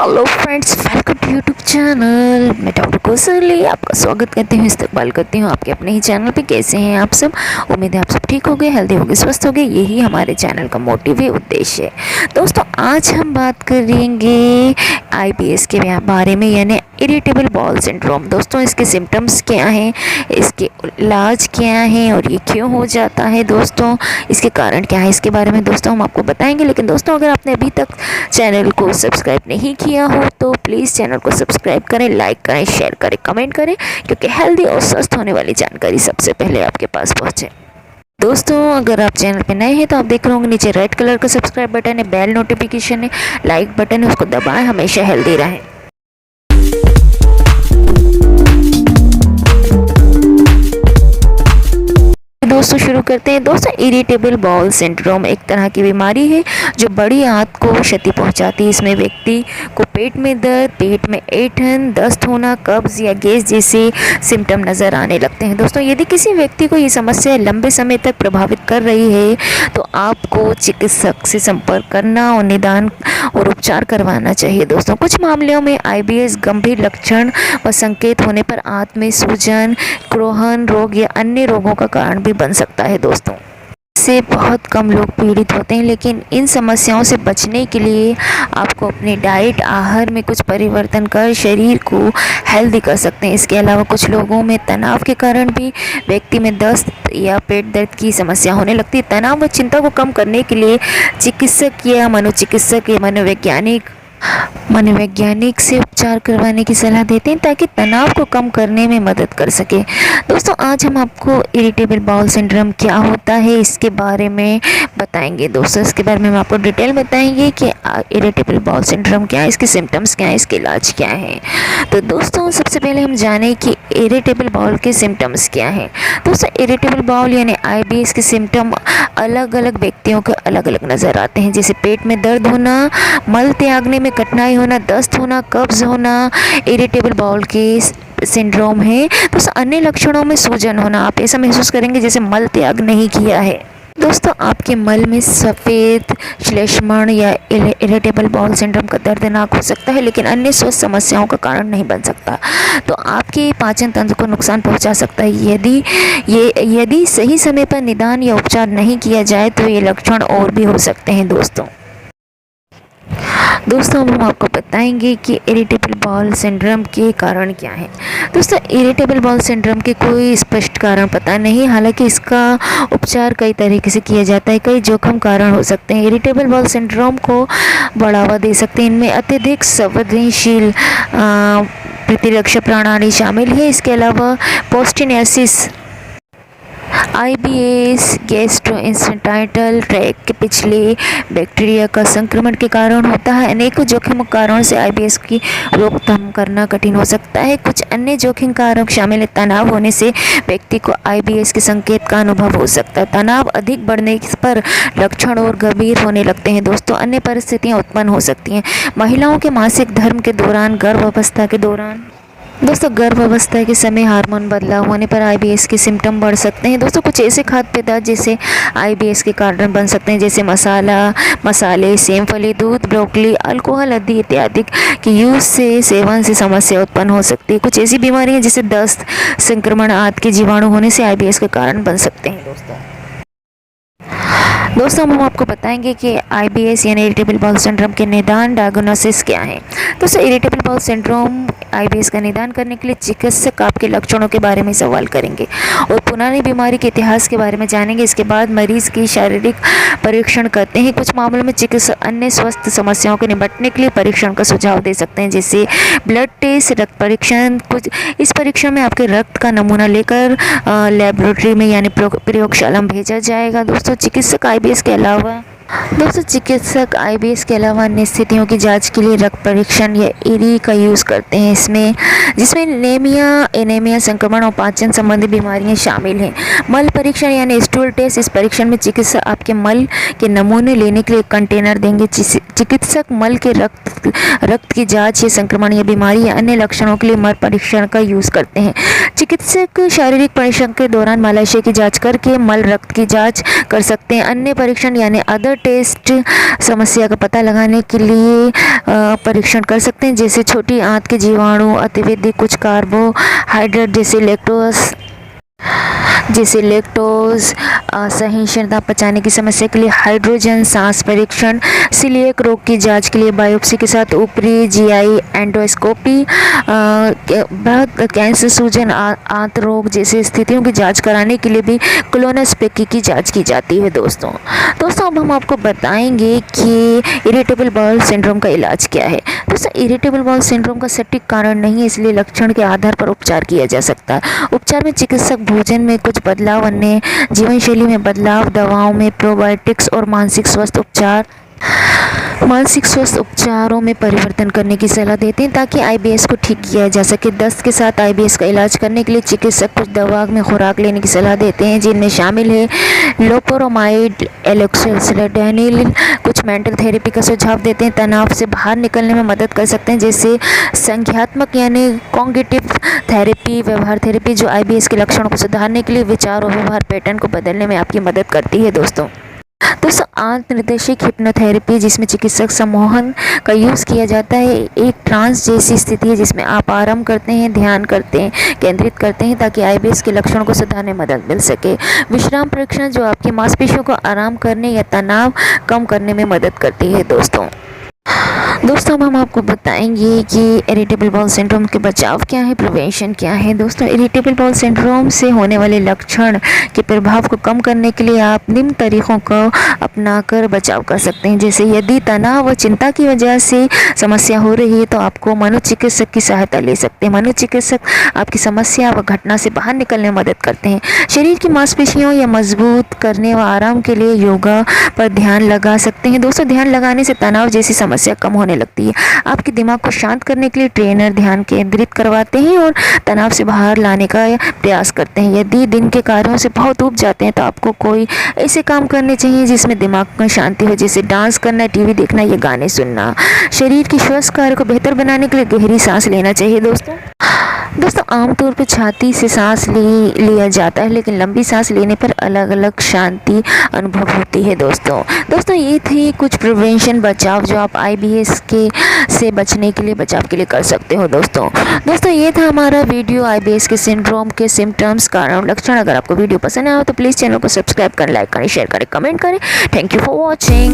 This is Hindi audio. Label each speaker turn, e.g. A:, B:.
A: Hello friends, welcome to YouTube channel. मैं डॉक्टर कौशली आपका स्वागत करती हूँ, इस्तकबाल करती हूँ आपके अपने ही चैनल पे। कैसे हैं आप सब? उम्मीद है आप सब ठीक हो गए, हेल्दी हो गए, स्वस्थ हो गए। यही हमारे चैनल का मोटिव है, उद्देश्य है। दोस्तों, आज हम बात करेंगे आईबीएस के बारे में, यानी इरिटेबल बाउल सिंड्रोम। दोस्तों, इसके सिम्टम्स क्या हैं, इसके इलाज क्या हैं और ये क्यों हो जाता है, दोस्तों इसके कारण क्या है, इसके बारे में दोस्तों हम आपको बताएंगे। लेकिन दोस्तों, अगर आपने अभी तक चैनल को सब्सक्राइब नहीं किया हो तो प्लीज़ चैनल को सब्सक्राइब करें, लाइक करें, शेयर करें, कमेंट करें, क्योंकि हेल्दी और स्वस्थ होने वाली जानकारी सबसे पहले आपके पास पहुंचे। दोस्तों, अगर आप चैनल पे नए हैं तो आप देख रहे होंगे नीचे रेड कलर का सब्सक्राइब बटन है, बेल नोटिफिकेशन है, लाइक बटन है, उसको दबाएं। हमेशा हेल्दी रहें। दोस्तों, शुरू करते हैं। दोस्तों, इरिटेबल बाउल सिंड्रोम एक तरह की बीमारी है जो बड़ी आंत को क्षति पहुंचाती है। इसमें व्यक्ति को पेट में दर्द, पेट में ऐंठन, दस्त होना, कब्ज या गैस जैसे सिम्टम नज़र आने लगते हैं। दोस्तों, यदि किसी व्यक्ति को ये समस्या लंबे समय तक प्रभावित कर रही है तो आपको चिकित्सक से संपर्क करना और निदान और उपचार करवाना चाहिए। दोस्तों, कुछ मामलों में आईबीएस गंभीर लक्षण व संकेत होने पर आंत में सूजन, क्रोहन रोग या अन्य रोगों का कारण भी बन सकता है। दोस्तों, इससे बहुत कम लोग पीड़ित होते हैं, लेकिन इन समस्याओं से बचने के लिए आपको अपने डाइट, आहार में कुछ परिवर्तन कर शरीर को हेल्दी कर सकते हैं। इसके अलावा कुछ लोगों में तनाव के कारण भी व्यक्ति में दस्त या पेट दर्द की समस्या होने लगती है। तनाव व चिंता को कम करने के लिए चिकित्सक या मनोचिकित्सक या मनोवैज्ञानिक से उपचार करवाने की सलाह देते हैं ताकि तनाव को कम करने में मदद कर सके। दोस्तों, आज हम आपको इरिटेबल बाउल सिंड्रोम क्या होता है इसके बारे में बताएंगे। दोस्तों, इसके बारे में हम आपको डिटेल बताएंगे कि इरिटेबल बाउल सिंड्रोम क्या है, इसके सिम्टम्स क्या है, इसके इलाज क्या है। तो दोस्तों, सबसे पहले हम जानें कि इरिटेबल बाउल के सिम्टम्स क्या हैं। दोस्तों, इरिटेबल बाउल यानी आईबीएस के सिम्टम अलग अलग व्यक्तियों के अलग अलग नज़र आते हैं, जैसे पेट में दर्द होना, मल त्यागने में कठिनाई होना, दस्त होना, कब्ज होना इरिटेबल बाउल के सिंड्रोम है। तो अन्य लक्षणों में सूजन होना, आप ऐसा महसूस करेंगे जैसे मल त्याग नहीं किया है। दोस्तों, आपके मल में सफ़ेद श्लेष्मण या इरिटेबल बाउल सिंड्रोम का दर्दनाक हो सकता है, लेकिन अन्य स्वास्थ्य समस्याओं का कारण नहीं बन सकता। तो आपके पाचन तंत्र को नुकसान पहुंचा सकता है। यदि सही समय पर निदान या उपचार नहीं किया जाए तो ये लक्षण और भी हो सकते हैं। दोस्तों, अब हम आपको बताएंगे कि इरिटेबल बाउल सिंड्रोम के कारण क्या है। दोस्तों, इरिटेबल बाउल सिंड्रोम के कोई स्पष्ट कारण पता नहीं, हालांकि इसका उपचार कई तरीके से किया जाता है। कई जोखिम कारण हो सकते हैं इरिटेबल बाउल सिंड्रोम को बढ़ावा दे सकते हैं। इनमें अत्यधिक संवेदनशील प्रतिरक्षा प्रणाली शामिल है। इसके अलावा पोस्टिनेसिस, आईबीएस गैस्ट्रोइंटेस्टाइनल ट्रैक्ट के पिछले बैक्टीरिया का संक्रमण के कारण होता है। अनेकों जोखिम कारणों से आईबीएस की रोकथाम करना कठिन हो सकता है। कुछ अन्य जोखिम कारक शामिल है। तनाव होने से व्यक्ति को आईबीएस के संकेत का अनुभव हो सकता है। तनाव अधिक बढ़ने पर लक्षण और गंभीर होने लगते हैं। दोस्तों, अन्य परिस्थितियां उत्पन्न हो सकती हैं। महिलाओं के मासिक धर्म के दौरान, गर्भावस्था के दौरान, दोस्तों गर्भावस्था के समय हार्मोन बदलाव होने पर आईबीएस के सिम्टम बढ़ सकते हैं। दोस्तों, कुछ ऐसे खाद्य पदार्थ जैसे आईबीएस के कारण बन सकते हैं, जैसे मसाले, सेमफली, दूध, ब्रोकली, अल्कोहल आदि इत्यादि के यूज से सेवन से समस्या उत्पन्न हो सकती है। कुछ ऐसी बीमारियां जैसे दस्त, संक्रमण आदि के जीवाणु होने से आईबीएस के कारण बन सकते हैं। दोस्तों, हम आपको बताएंगे कि आईबीएस यानी इरिटेबल बाउल सिंड्रोम के निदान, डायग्नोसिस क्या है। दोस्तों, इरिटेबल बाउल सिंड्रोम आईबीएस का निदान करने के लिए चिकित्सक आपके लक्षणों के बारे में सवाल करेंगे और पुरानी बीमारी के इतिहास के बारे में जानेंगे। इसके बाद मरीज की शारीरिक परीक्षण करते हैं। कुछ मामलों में चिकित्सक अन्य स्वास्थ्य समस्याओं के निपटने के लिए परीक्षण का सुझाव दे सकते हैं, जैसे ब्लड टेस्ट, रक्त परीक्षण। कुछ इस परीक्षण में आपके रक्त का नमूना लेकर लेबोरेटरी में यानी प्रयोगशाला में भेजा जाएगा। दोस्तों, चिकित्सक आईबीएस के अलावा अन्य स्थितियों की जांच के लिए रक्त परीक्षण या ईरी का यूज़ करते हैं, जिसमें एनीमिया, संक्रमण और पाचन संबंधी बीमारियां शामिल हैं। मल परीक्षण यानी स्टूल टेस्ट, इस परीक्षण में चिकित्सक आपके मल के नमूने लेने के लिए एक कंटेनर देंगे। चिकित्सक मल के रक्त की जाँच या संक्रमण या बीमारी या अन्य लक्षणों के लिए मल परीक्षण का यूज़ करते हैं। चिकित्सक शारीरिक परीक्षण के दौरान मलाशय की जाँच करके मल रक्त की जाँच कर सकते हैं। अन्य परीक्षण यानी अदर ब्लड टेस्ट समस्या का पता लगाने के लिए परीक्षण कर सकते हैं, जैसे छोटी आंत के जीवाणु, अतिवेदी, कुछ कार्बोहाइड्रेट जैसे लैक्टोज असहिष्णुता, पचाने की समस्या के लिए हाइड्रोजन, सांस परीक्षण, सीलिएक रोग की जांच के लिए बायोप्सी के साथ ऊपरी जीआई एंडोस्कोपी, कैंसर, सूजन, आंत रोग जैसे स्थितियों की जांच कराने के लिए भी कोलोनोस्कोपी की जांच की जाती है दोस्तों। अब हम आपको बताएंगे कि इरिटेबल बाउल सिंड्रोम का इलाज क्या है। दोस्तों, इरिटेबल बाउल सिंड्रोम का सटीक कारण नहीं है, इसलिए लक्षण के आधार पर उपचार किया जा सकता है। उपचार में चिकित्सक भोजन में कुछ बदलाव, अन्य जीवन शैली में बदलाव, दवाओं में प्रोबायोटिक्स और मानसिक स्वास्थ्य उपचारों में परिवर्तन करने की सलाह देते हैं ताकि आईबीएस को ठीक किया जा सके। दस्त के साथ आईबीएस का इलाज करने के लिए चिकित्सक कुछ दवा में खुराक लेने की सलाह देते हैं, जिनमें शामिल है लोपेरामाइड, एलोक्सिलेटेनिल। कुछ मेंटल थेरेपी का सुझाव देते हैं, तनाव से बाहर निकलने में मदद कर सकते हैं, जैसे संज्ञानात्मक यानी कॉग्निटिव थेरेपी, व्यवहार थेरेपी, जो आईबीएस के लक्षणों को सुधारने के लिए विचार और व्यवहार पैटर्न को बदलने में आपकी मदद करती है दोस्तों। आंत निर्देशित हिप्नोथेरेपी, जिसमें चिकित्सक सम्मोहन का यूज़ किया जाता है, एक ट्रांस जैसी स्थिति है जिसमें आप आराम करते हैं, ध्यान करते हैं, केंद्रित करते हैं ताकि आईबीएस के लक्षणों को सुधारने में मदद मिल सके। विश्राम परीक्षण, जो आपकी मांसपेशियों को आराम करने या तनाव कम करने में मदद करती है दोस्तों। अब हम आपको बताएंगे कि इरिटेबल बाउल सिंड्रोम के बचाव क्या है, प्रिवेंशन क्या है। दोस्तों, इरिटेबल बाउल सिंड्रोम से होने वाले लक्षण के प्रभाव को कम करने के लिए आप निम्न तरीकों को अपनाकर बचाव कर सकते हैं, जैसे यदि तनाव व चिंता की वजह से समस्या हो रही है तो आपको मनोचिकित्सक की सहायता ले सकते हैं। मनोचिकित्सक आपकी समस्या व घटना से बाहर निकलने में मदद करते हैं। शरीर की मांसपेशियों या मजबूत करने व आराम के लिए योगा पर ध्यान लगा सकते हैं। दोस्तों, ध्यान लगाने से तनाव जैसी समस्या कम होने लगती है। आपके दिमाग को शांत करने के लिए ट्रेनर ध्यान केंद्रित करवाते हैं और तनाव से बाहर लाने का प्रयास करते हैं। यदि दिन के कार्यों से बहुत ऊब जाते हैं तो आपको कोई ऐसे काम करने चाहिए जिसमें दिमाग में शांति हो, जैसे डांस करना, टीवी देखना या गाने सुनना। शरीर की श्वास कार्य को बेहतर बनाने के लिए गहरी सांस लेना चाहिए दोस्तों। आमतौर पर छाती से सांस लिया जाता है, लेकिन लंबी सांस लेने पर अलग अलग शांति अनुभव होती है दोस्तों। ये थे कुछ प्रिवेंशन बचाव जो आप आईबीएस से बचने के लिए कर सकते हो दोस्तों। ये था हमारा वीडियो आईबीएस के सिंड्रोम के सिम्टम्स, कारण, लक्षण। अगर आपको वीडियो पसंद आया हो तो प्लीज़ चैनल को सब्सक्राइब करें, लाइक करें, शेयर करें, कमेंट करें। Thank you for watching.